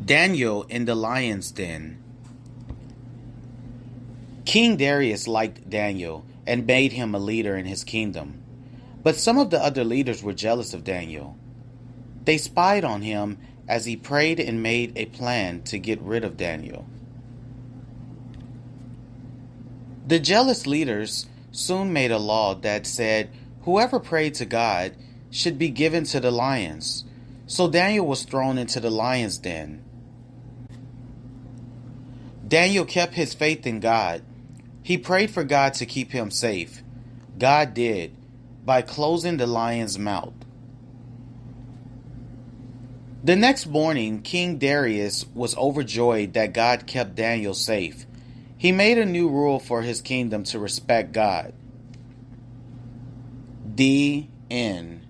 Daniel in the lion's den. King Darius liked Daniel and made him a leader in his kingdom. But some of the other leaders were jealous of Daniel. They spied on him as he prayed and made a plan to get rid of Daniel. The jealous leaders soon made a law that said whoever prayed to God should be given to the lions. So Daniel was thrown into the lion's den. Daniel kept his faith in God. He prayed for God to keep him safe. God did, by closing the lion's mouth. The next morning, King Darius was overjoyed that God kept Daniel safe. He made a new rule for his kingdom to respect God. The end.